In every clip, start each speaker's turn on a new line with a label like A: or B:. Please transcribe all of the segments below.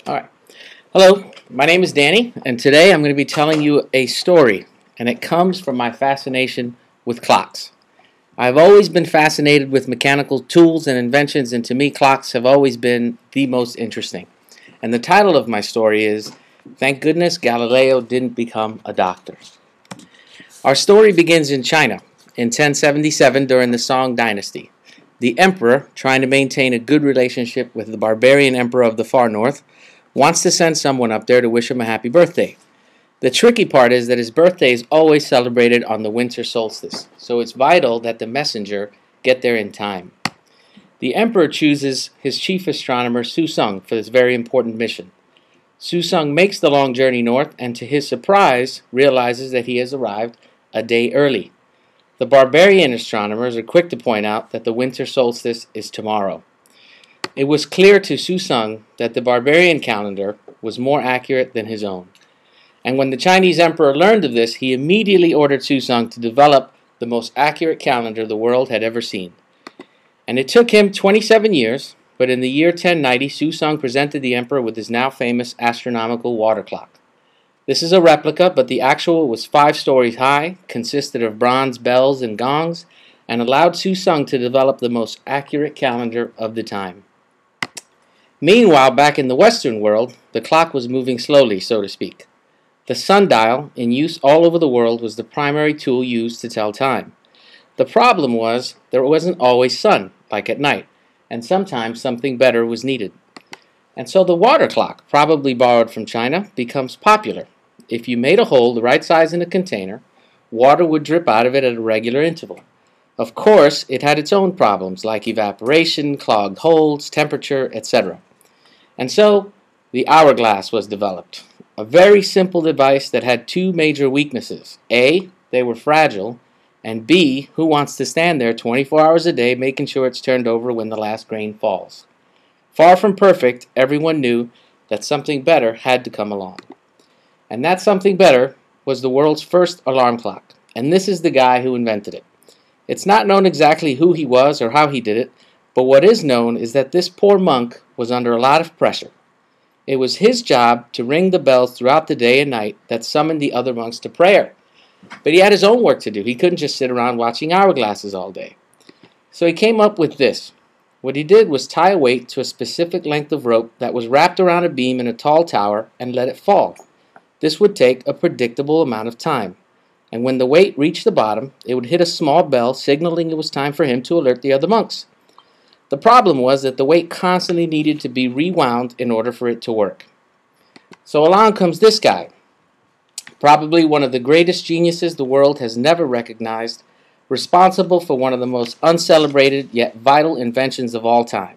A: All right. Hello, my name is Danny, and today I'm going to be telling you a story, and it comes from my fascination with clocks. I've always been fascinated with mechanical tools and inventions, and to me, clocks have always been the most interesting. And the title of my story is Thank Goodness Galileo Didn't Become a Doctor. Our story begins in China in 1077 during the Song Dynasty. The emperor, trying to maintain a good relationship with the barbarian emperor of the far north, wants to send someone up there to wish him a happy birthday. The tricky part is that his birthday is always celebrated on the winter solstice, so it's vital that the messenger get there in time. The emperor chooses his chief astronomer Su-sung for this very important mission. Su-sung makes the long journey north and to his surprise realizes that he has arrived a day early. The barbarian astronomers are quick to point out that the winter solstice is tomorrow. It was clear to Su-sung that the barbarian calendar was more accurate than his own. And when the Chinese emperor learned of this, he immediately ordered Su-sung to develop the most accurate calendar the world had ever seen. And it took him 27 years, but in the year 1090, Su-sung presented the emperor with his now famous astronomical water clock. This is a replica, but the actual was 5 stories high, consisted of bronze bells and gongs, and allowed Su-sung to develop the most accurate calendar of the time. Meanwhile, back in the Western world, the clock was moving slowly, so to speak. The sundial, in use all over the world, was the primary tool used to tell time. The problem was there wasn't always sun, like at night, and sometimes something better was needed. And so the water clock, probably borrowed from China, becomes popular. If you made a hole the right size in a container, water would drip out of it at a regular interval. Of course, it had its own problems like evaporation, clogged holes, temperature, etc. And so the hourglass was developed, a very simple device that had 2 major weaknesses. A, they were fragile, and B, who wants to stand there 24 hours a day making sure it's turned over when the last grain falls? Far from perfect, everyone knew that something better had to come along. And that something better was the world's first alarm clock, and this is the guy who invented it. It's not known exactly who he was or how he did it, but what is known is that this poor monk was under a lot of pressure. It was his job to ring the bells throughout the day and night that summoned the other monks to prayer. But he had his own work to do. He couldn't just sit around watching hourglasses all day. So he came up with this. What he did was tie a weight to a specific length of rope that was wrapped around a beam in a tall tower and let it fall. This would take a predictable amount of time. And when the weight reached the bottom, it would hit a small bell signaling it was time for him to alert the other monks. The problem was that the weight constantly needed to be rewound in order for it to work. So along comes this guy, probably one of the greatest geniuses the world has never recognized, responsible for one of the most uncelebrated yet vital inventions of all time.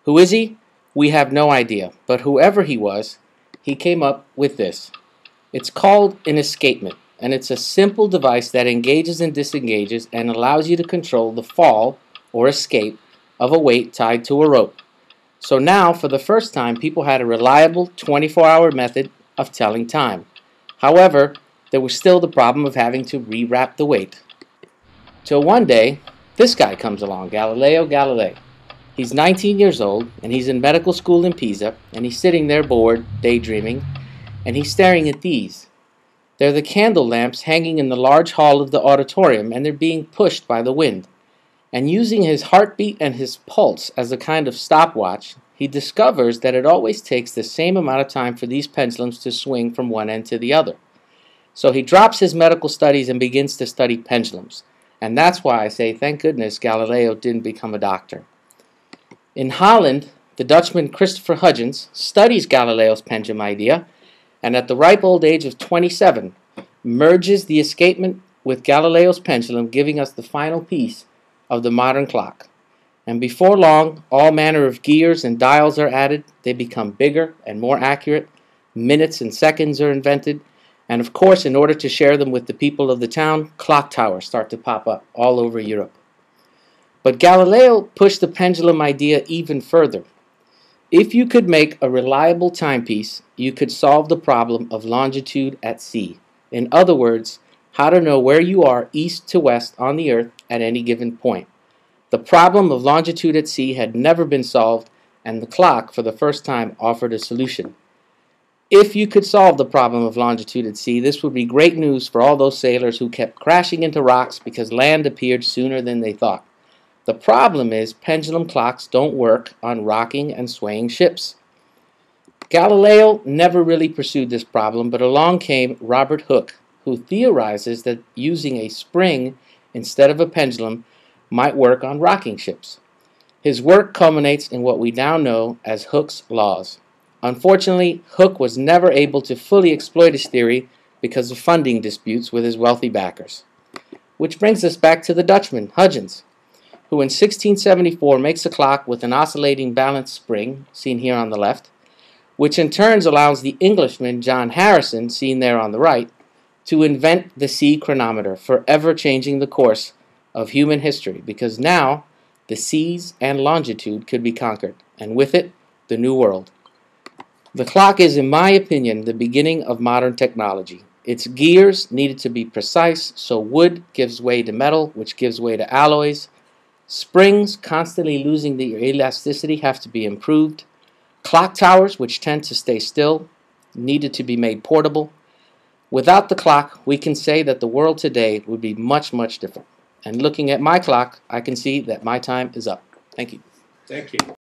A: Who is he? We have no idea, but whoever he was, he came up with this. It's called an escapement, and it's a simple device that engages and disengages and allows you to control the fall or escape of a weight tied to a rope. So now, for the first time, people had a reliable 24-hour method of telling time. However, there was still the problem of having to rewrap the weight. Till one day, this guy comes along, Galileo Galilei. He's 19 years old, and he's in medical school in Pisa, and he's sitting there bored, daydreaming, and he's staring at these. They're the candle lamps hanging in the large hall of the auditorium, and they're being pushed by the wind. And using his heartbeat and his pulse as a kind of stopwatch, he discovers that it always takes the same amount of time for these pendulums to swing from one end to the other. So he drops his medical studies and begins to study pendulums. And that's why I say, thank goodness Galileo didn't become a doctor. In Holland, the Dutchman Christopher Huygens studies Galileo's pendulum idea, and at the ripe old age of 27, merges the escapement with Galileo's pendulum, giving us the final piece of the modern clock. And before long, all manner of gears and dials are added. They become bigger and more accurate. Minutes and seconds are invented. And of course, in order to share them with the people of the town, clock towers start to pop up all over Europe. But Galileo pushed the pendulum idea even further. If you could make a reliable timepiece, you could solve the problem of longitude at sea. In other words, how to know where you are east to west on the earth at any given point. The problem of longitude at sea had never been solved, and the clock for the first time offered a solution. If you could solve the problem of longitude at sea, this would be great news for all those sailors who kept crashing into rocks because land appeared sooner than they thought. The problem is pendulum clocks don't work on rocking and swaying ships. Galileo never really pursued this problem, but along came Robert Hooke, who theorizes that using a spring instead of a pendulum might work on rocking ships. His work culminates in what we now know as Hooke's laws. Unfortunately, Hooke was never able to fully exploit his theory because of funding disputes with his wealthy backers. Which brings us back to the Dutchman, Huygens, who in 1674 makes a clock with an oscillating balance spring, seen here on the left, which in turn allows the Englishman John Harrison, seen there on the right, to invent the sea chronometer, forever changing the course of human history, because now the seas and longitude could be conquered, and with it, the New World. The clock is, in my opinion, the beginning of modern technology. Its gears needed to be precise, so wood gives way to metal, which gives way to alloys. Springs, constantly losing their elasticity, have to be improved. Clock towers, which tend to stay still, needed to be made portable. Without the clock, we can say that the world today would be much, much different. And looking at my clock, I can see that my time is up. Thank you.
B: Thank you.